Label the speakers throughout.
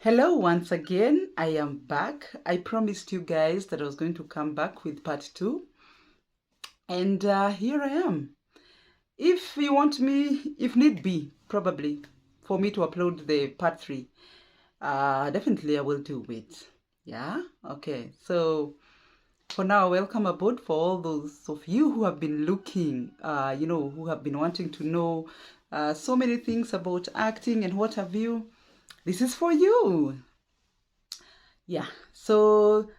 Speaker 1: Hello once again. I am back. I promised you guys that I was going to come back with part 2, and here I am. If you want me, if need be, probably for me to upload the part 3, definitely I will do it. Yeah, okay. So for now, welcome aboard for all those of you who have been looking, who have been wanting to know so many things about acting and what have you. This is for you. Yeah, so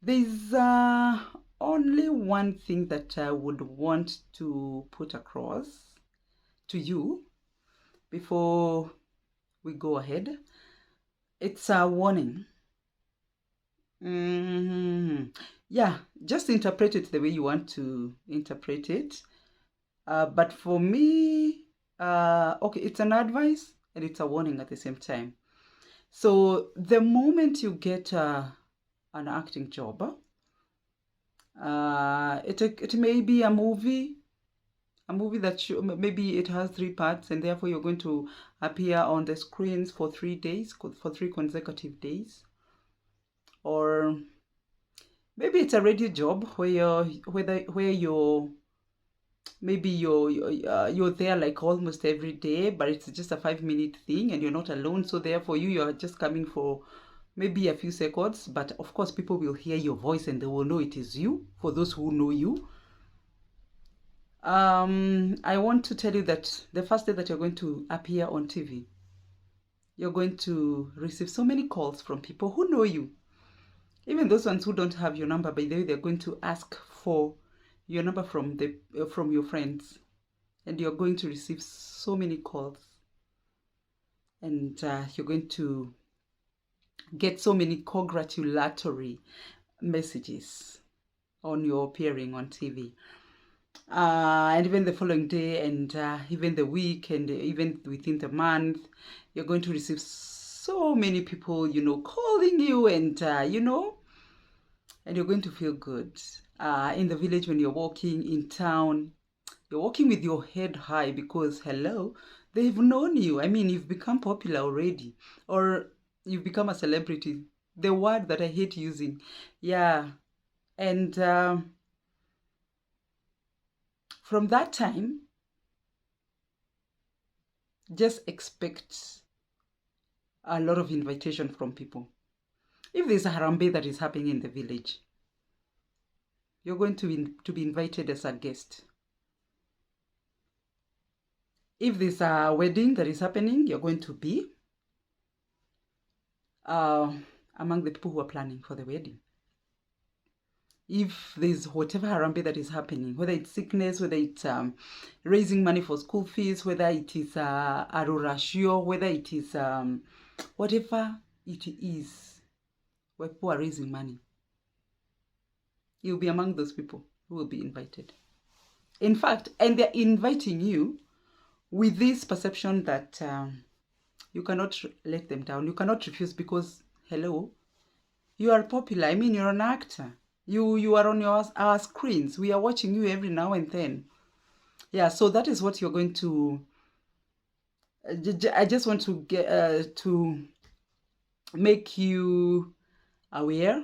Speaker 1: there's only one thing that I would want to put across to you before we go ahead. It's a warning. Yeah, just interpret it the way you want to interpret it. But for me, okay, it's an advice and it's a warning at the same time. So the moment you get an acting job, it may be a movie that maybe it has 3 parts, and therefore you're going to appear on the screens for 3 days, for 3 consecutive days. Or maybe it's a radio job where you're there like almost every day, but it's just a 5-minute thing and you're not alone, so therefore you're just coming for maybe a few seconds, but of course people will hear your voice and they will know it is you, for those who know you. I want to tell you that the first day that you're going to appear on TV, you're going to receive so many calls from people who know you. Even those ones who don't have your number, by the way, they're going to ask for your number from your friends, and you're going to receive so many calls, and you're going to get so many congratulatory messages on your appearing on TV. And even the following day, and even the week, and even within the month, you're going to receive so many people, calling you, and and you're going to feel good. In the village, when you're walking in town, you're walking with your head high because, hello, they've known you. I mean, you've become popular already, or you've become a celebrity. The word that I hate using. Yeah. And from that time, just expect a lot of invitation from people. If there's a harambe that is happening in the village, you're going to be invited as a guest. If there's a wedding that is happening, you're going to be among the people who are planning for the wedding. If there's whatever harambe that is happening, whether it's sickness, whether it's raising money for school fees, whether it is a rurashio, whether it is whatever it is, where people are raising money, you'll be among those people who will be invited. In fact, and they're inviting you with this perception that you cannot let them down. You cannot refuse because, hello, you are popular. I mean, you're an actor. You are on our screens. We are watching you every now and then. Yeah, so that is what you're going to... I just want to get to make you aware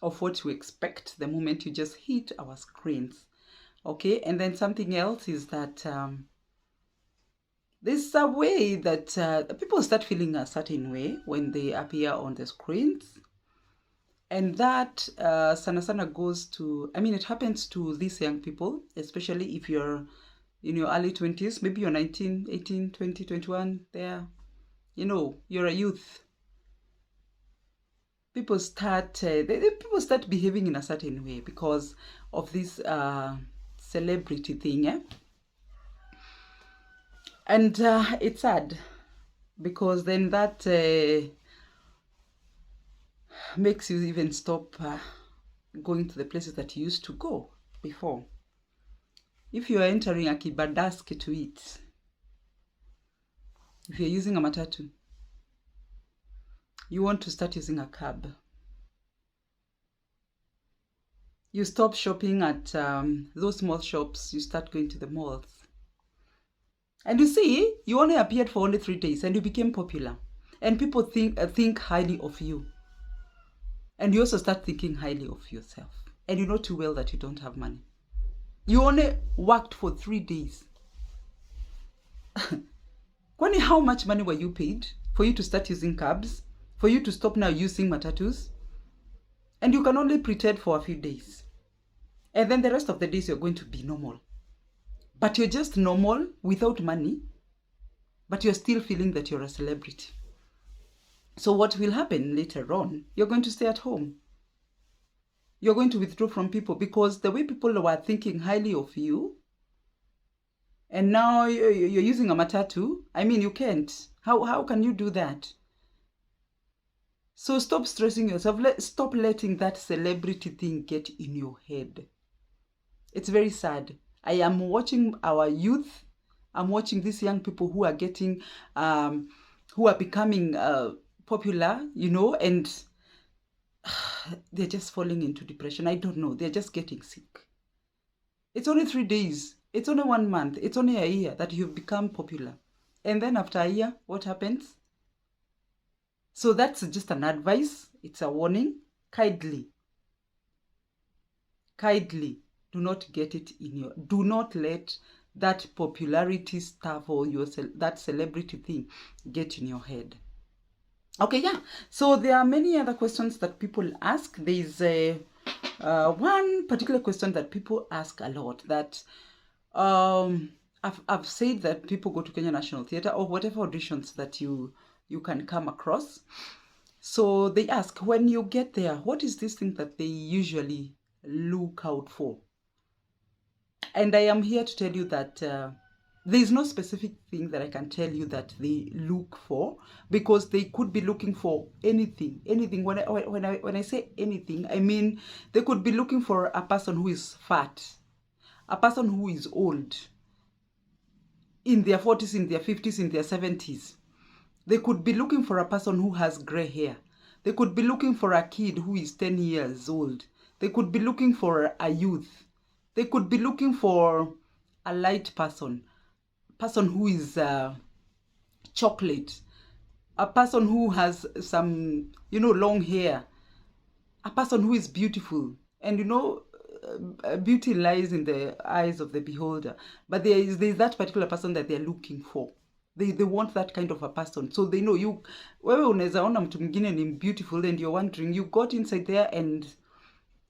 Speaker 1: of what to expect the moment you just hit our screens. Okay, and then something else is that there's a way that people start feeling a certain way when they appear on the screens. And that sana goes to, I mean, it happens to these young people, especially if you're in your early 20s, maybe you're 19, 18, 20, 21, there, you're a youth. People start behaving in a certain way because of this celebrity thing, eh? And it's sad because then that makes you even stop going to the places that you used to go before. If you are entering a kibadaski to eat, if you're using a matatu, you want to start using a cab. You stop shopping at those small shops, you start going to the malls. And you see, you only appeared for only 3 days and you became popular. and people think highly of you. And you also start thinking highly of yourself. And you know too well that you don't have money. You only worked for 3 days. Kwani, how much money were you paid for you to start using cabs? For you to stop now using matatus? And you can only pretend for a few days. And then the rest of the days you're going to be normal. But you're just normal without money. But you're still feeling that you're a celebrity. So what will happen later on? You're going to stay at home. You're going to withdraw from people because the way people were thinking highly of you, and now you're using a matatu. I mean, you can't. How can you do that? So stop stressing yourself. Stop letting that celebrity thing get in your head. It's very sad. I am watching our youth. I'm watching these young people who are getting, who are becoming popular, you know, and they're just falling into depression. I don't know. They're just getting sick. It's only 3 days. It's only 1 month. It's only a year that you've become popular. And then after a year, what happens? So that's just an advice. It's a warning. Kindly, do not get it in your... Do not let that popularity stuff or that celebrity thing get in your head. Okay, yeah. So there are many other questions that people ask. There's one particular question that people ask a lot that I've said that people go to Kenya National Theatre or whatever auditions that you can come across. So they ask, when you get there, what is this thing that they usually look out for? And I am here to tell you that there is no specific thing that I can tell you that they look for, because they could be looking for anything. When I say anything, I mean they could be looking for a person who is fat, a person who is old, in their 40s, in their 50s, in their 70s. They could be looking for a person who has gray hair. They could be looking for a kid who is 10 years old. They could be looking for a youth. They could be looking for a light person who is chocolate, a person who has some, long hair, a person who is beautiful. And beauty lies in the eyes of the beholder. But there's that particular person that they're looking for. They want that kind of a person. So they know you. Wewe unaweza ona mtu mwingine ni beautiful and you're wondering, you got inside there and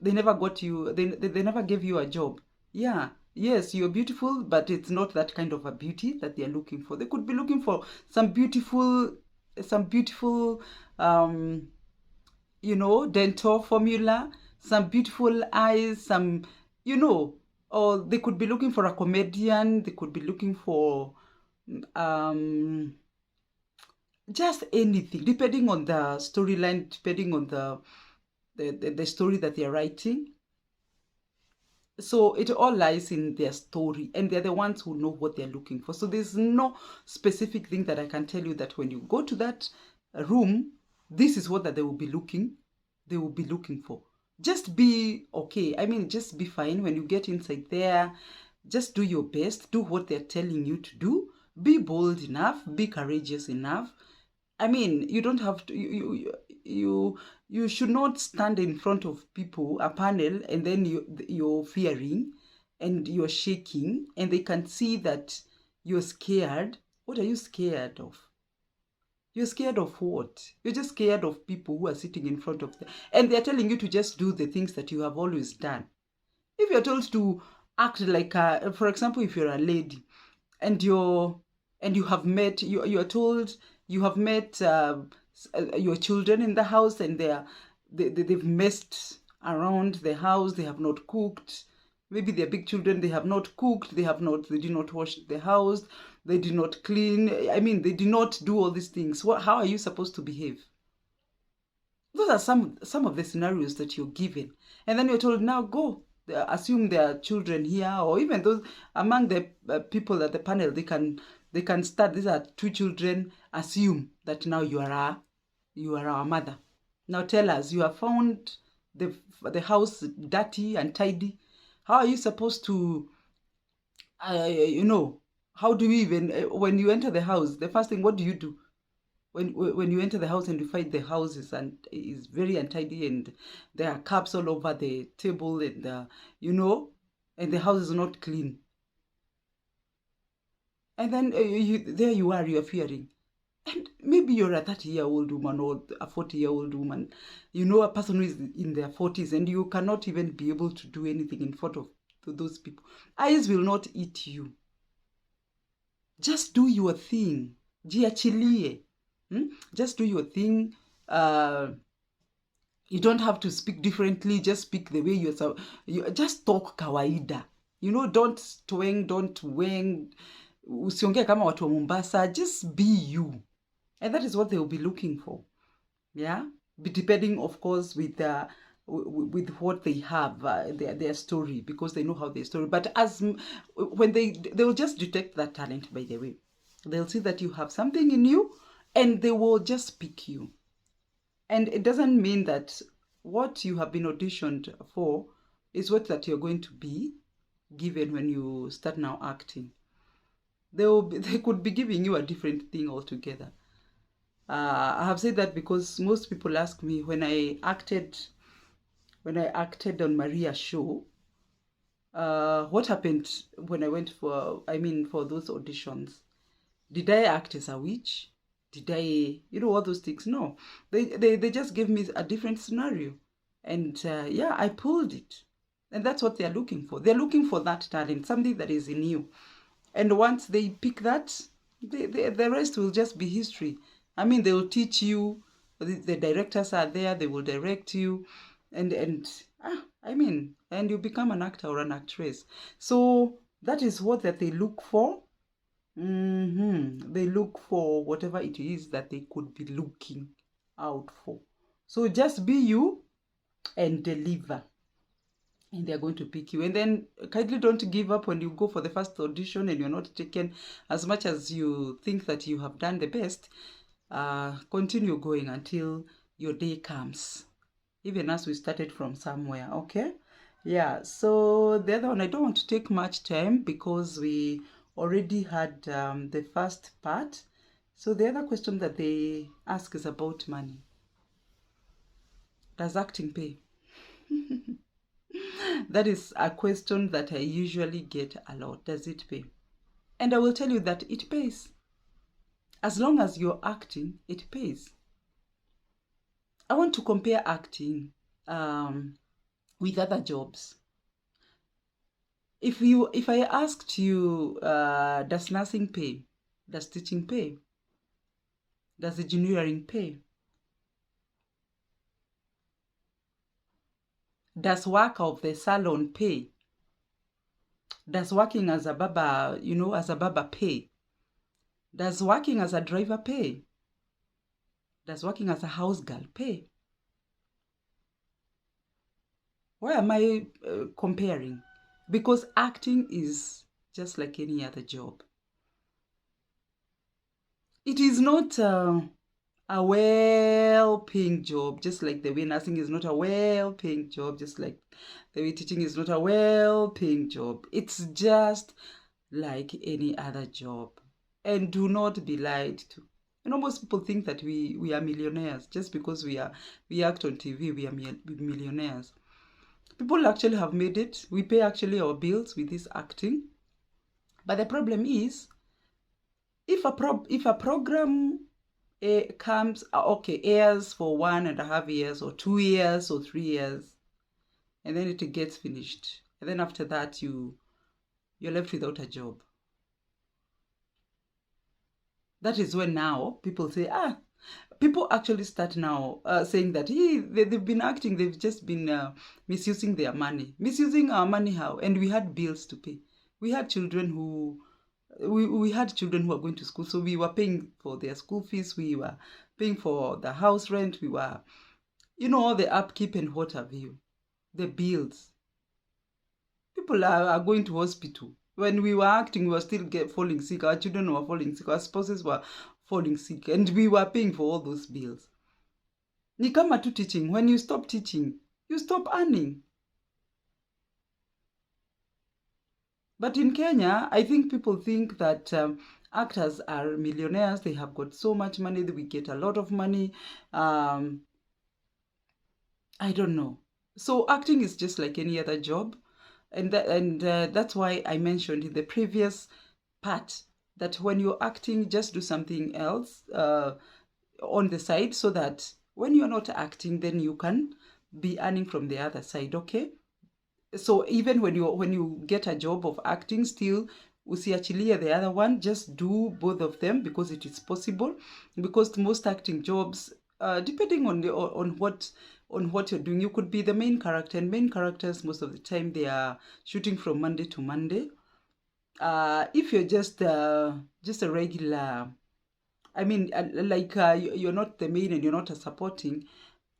Speaker 1: they never got you, they never gave you a job. Yeah, yes, you're beautiful, but it's not that kind of a beauty that they're looking for. They could be looking for some beautiful dental formula, some beautiful eyes, some, or they could be looking for a comedian. They could be looking for just anything, depending on the storyline, depending on the story that they're writing. So it all lies in their story, and they're the ones who know what they're looking for. So there's no specific thing that I can tell you that when you go to that room, this is what that they will be looking for. Just be okay. I mean, just be fine when you get inside there. Just do your best. Do what they're telling you to do. Be bold enough. Be courageous enough. I mean, you don't have to, you should not stand in front of people, a panel, and then you're fearing and you're shaking and they can see that you're scared. What are you scared of? You're scared of what? You're just scared of people who are sitting in front of them and they're telling you to just do the things that you have always done. If you're told to act like for example, if you're a lady and you have met, you're told you have met your children in the house and they've messed around the house. They have not cooked. Maybe they're big children. They have not cooked. They did not wash the house. They did not clean. I mean, they did not do all these things. How are you supposed to behave? Those are some of the scenarios that you're given. And then you're told, now go. Assume there are children here, or even those among the people at the panel, they can start. These are 2 children. Assume that now you are our mother. Now tell us, you have found the house dirty and tidy. How are you supposed to, how do you even, when you enter the house, the first thing, what do you do? when you enter the house and you find the house is very untidy and there are cups all over the table and and the house is not clean. And then there you are fearing. And maybe you're a 30-year-old woman or a 40-year-old woman, a person who is in their 40s, and you cannot even be able to do anything in front of those people. Eyes will not eat you. Just do your thing. Jiachilie. Just do your thing. You don't have to speak differently. Just speak the way you just talk kawaida. Don't twang, don't wang. Usiongee kama watu wa Mombasa. Just be you. And that is what they will be looking for. Yeah? Depending, of course, with what they have, their story, because they know how their story. But when they will just detect that talent, by the way. They'll see that you have something in you, and they will just pick you. And it doesn't mean that what you have been auditioned for is what that you're going to be given when you start now acting. They could be giving you a different thing altogether. I have said that because most people ask me when I acted on Maria's show, what happened when I went for those auditions? Did I act as a witch? Did I, all those things? No, they just gave me a different scenario, and I pulled it, and that's what they're looking for. They're looking for that talent, something that is in you, and once they pick that, the rest will just be history. They will teach you. The directors are there. They will direct you, and you become an actor or an actress. So that is what that they look for. They look for whatever it is that they could be looking out for. So just be you and deliver, and they're going to pick you. And then kindly don't give up when you go for the first audition and you're not taken. As much as you think that you have done the best, continue going until your day comes, even as we started from somewhere. Okay, yeah. So the other one, I don't want to take much time because we already had the first part. So the other question that they ask is about money. Does acting pay? That is a question that I usually get a lot. Does it pay? And I will tell you that it pays. As long as you're acting, it pays. I want to compare acting with other jobs. If I asked you, does nursing pay? Does teaching pay? Does engineering pay? Does work of the salon pay? Does working as a barber, pay? Does working as a driver pay? Does working as a house girl pay? Why am I comparing? Because acting is just like any other job. It is not a well-paying job, just like the way nursing is not a well-paying job, just like the way teaching is not a well-paying job. It's just like any other job. And do not be lied to. Most people think that we are millionaires just because we act on TV. We are millionaires. People actually have made it. We pay actually our bills with this acting. But the problem is, if a program comes, airs for 1.5 years or 2 years or 3 years, and then it gets finished, and then after that you're left without a job. That is when now people say, people actually start now saying that they've been acting, they've just been misusing their money. Misusing our money how? And we had bills to pay. We had children who are going to school, so we were paying for their school fees, we were paying for the house rent, we were, all the upkeep and what have you, the bills. People are going to hospital. When we were acting, we were still falling sick. Our children were falling sick. Our spouses were falling sick. And we were paying for all those bills. Ni kama tu teaching. When you stop teaching, you stop earning. But in Kenya, I think people think that Actors are millionaires. They have got so much money. We get a lot of money. I don't know. So acting is just like any other job. And that's why I mentioned in the previous part that when you're acting, just do something else on the side, so that when you're not acting, then you can be earning from the other side. Okay, so even when you get a job of acting, still usiachilie the other one, just do both of them, because it is possible. Because most acting jobs, depending on what you're doing, you could be the main character, and main characters most of the time they are shooting from Monday to Monday. If you're just a regular, I mean, you're not the main and you're not a supporting,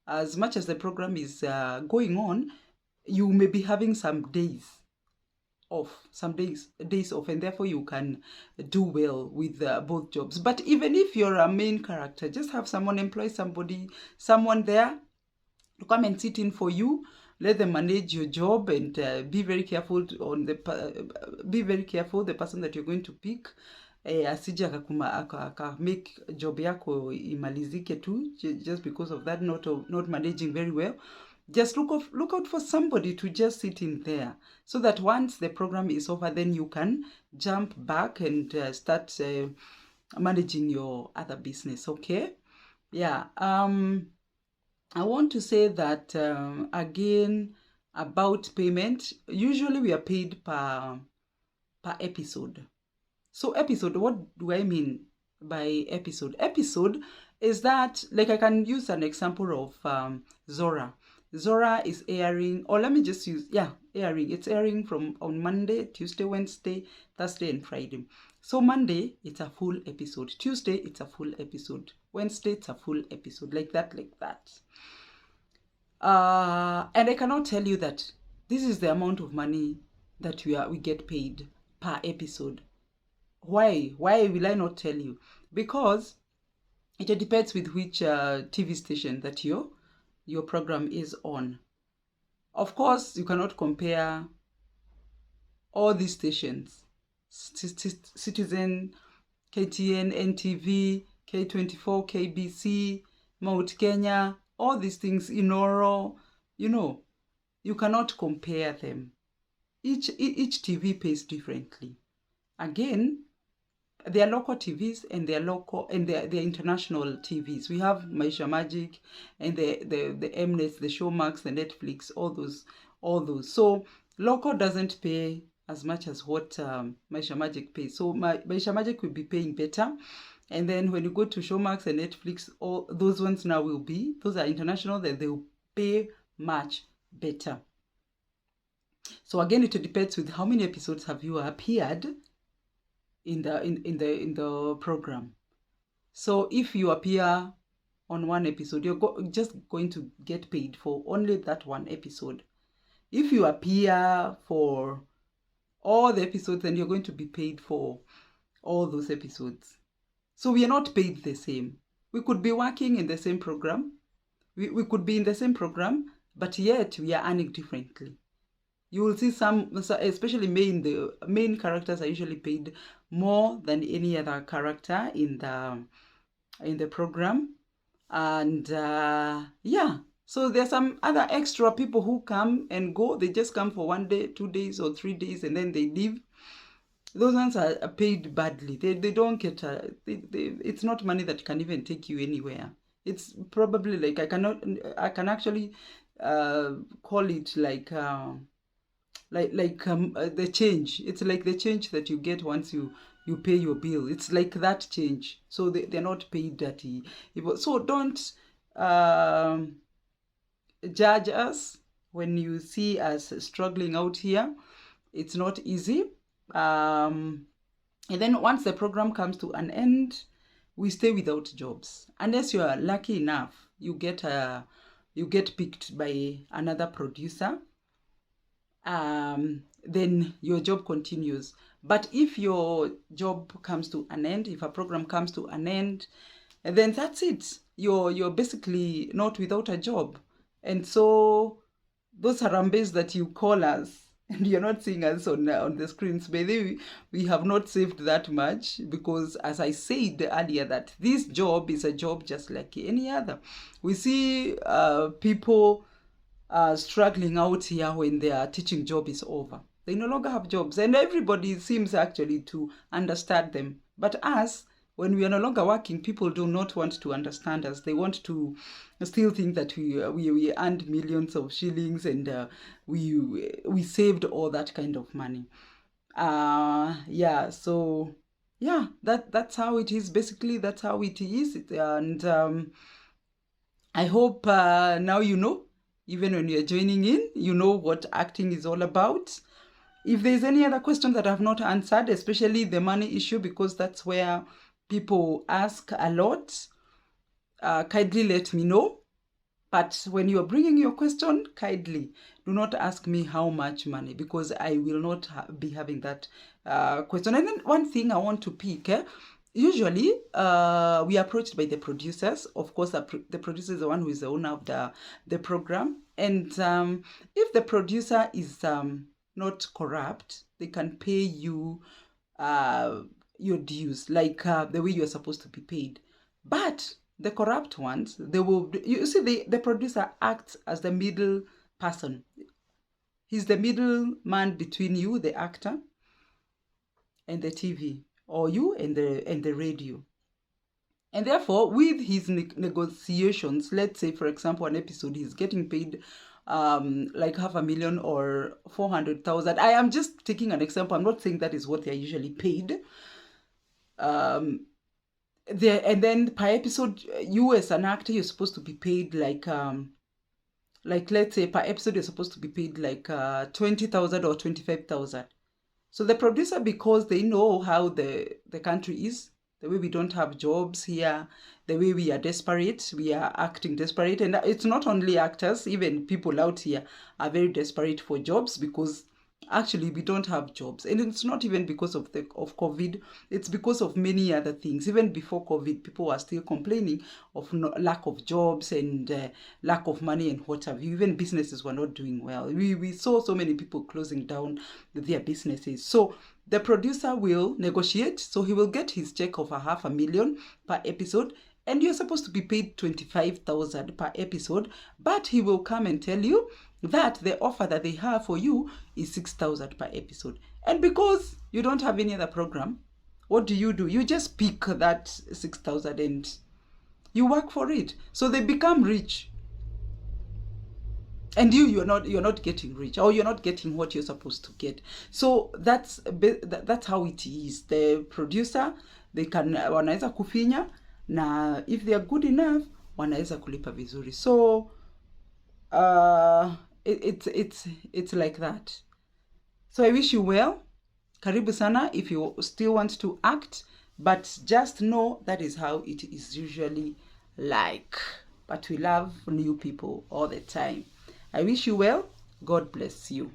Speaker 1: as much as the program is going on, you may be having some days off, and therefore you can do well with both jobs. But even if you're a main character, just have someone, employ someone there to come and sit in for you. Let them manage your job, and be very careful the person that you're going to pick. Asije make job yako imalizike tu just because of that, not managing very well. Just look out for somebody to just sit in there, so that once the program is over, then you can jump back and start managing your other business. Okay, yeah. I want to say that again about payment. Usually we are paid per episode. So episode, what do I mean by episode? Episode is that, like, I can use an example of Zora. Zora is airing, or let me just use, airing. It's airing on Monday, Tuesday, Wednesday, Thursday, and Friday. So Monday, it's a full episode. Tuesday, it's a full episode. Wednesday, it's a full episode. Like that. And I cannot tell you that this is the amount of money that we get paid per episode. Why will I not tell you? Because it depends with which TV station that your program is on. Of course, you cannot compare all these stations: Citizen, KTN, NTV, K24, KBC, Mount Kenya, all these things, Inoro. You cannot compare them. Each TV pays differently. Again, there are local TVs and there are international TVs. We have Maisha Magic and the Mnet, the Showmax, the Netflix, all those. So local doesn't pay as much as what Maisha Magic pays. So Maisha Magic will be paying better. And then when you go to Showmax and Netflix, all those ones now those are international, that they will pay much better. So again, it depends with how many episodes have you appeared in the program. So if you appear on one episode, you're just going to get paid for only that one episode. If you appear for all the episodes, then you're going to be paid for all those episodes. So we are not paid the same. We could be working in the same program. We could be in the same program, but yet we are earning differently. You will see some, especially the main characters are usually paid more than any other character in the program. And so there's some other extra people who come and go. They just come for 1 day, 2 days, or 3 days, and then they leave. Those ones are paid badly. They don't get it's not money that can even take you anywhere. It's probably like I can actually call it like the change. It's like the change that you get once you pay your bill. It's like that change. So they're not paid dirty. So don't judge us when you see us struggling out here. It's not easy. And then once the program comes to an end, we stay without jobs. Unless you are lucky enough, you get picked by another producer. Then your job continues. But if your job comes to an end, if a program comes to an end, then that's it. You're basically not without a job. And so those harambes that you call us, and you're not seeing us on the screens. By the way, we have not saved that much because, as I said earlier, that this job is a job just like any other. We see people struggling out here when their teaching job is over. They no longer have jobs, and everybody seems actually to understand them. But us, when we are no longer working, people do not want to understand us. They want to still think that we earned millions of shillings and we saved all that kind of money. Yeah, so yeah, that's how it is. Basically, that's how it is. And I hope now you know, even when you're joining in, you know what acting is all about. If there's any other question that I've not answered, especially the money issue, because that's where people ask a lot, kindly let me know. But when you're bringing your question, kindly do not ask me how much money, because I will not be having that question. And then one thing I want to pick, usually we are approached by the producers. Of course, the producer is the one who is the owner of the program. And if the producer is not corrupt, they can pay you your dues, like the way you are supposed to be paid. But the corrupt ones, they will, you see, the producer acts as the middle person. He's the middle man between you, the actor, and the TV, or you and the radio. And therefore, with his negotiations, let's say, for example, an episode, he's getting paid like 500,000 or 400,000. I am just taking an example. I'm not saying that is what they're usually paid. And then per episode, you as an actor, you're supposed to be paid like let's say per episode, you're supposed to be paid like 20,000 or 25,000. So the producer, because they know how the country is, the way we don't have jobs here, the way we are desperate, we are acting desperate. And it's not only actors, even people out here are very desperate for jobs, because actually we don't have jobs. And it's not even because of COVID, it's because of many other things. Even before COVID, people were still complaining of lack of jobs and lack of money and what have you. Even businesses were not doing well. We saw so many people closing down their businesses. So the producer will negotiate, so he will get his check of 500,000 per episode, and you're supposed to be paid 25,000 per episode, but he will come and tell you that the offer that they have for you is 6,000 per episode. And because you don't have any other program, what do? You just pick that 6,000 and you work for it. So they become rich. And you're not getting rich, or you're not getting what you're supposed to get. So that's how it is. The producer, they can wanaweza kufinya, na if they are good enough, wanaweza kulipa vizuri. So it's like that. So I wish you well. Karibu sana if you still want to act, but just know that is how it is usually like. But we love new people all the time. I wish you well. God bless you.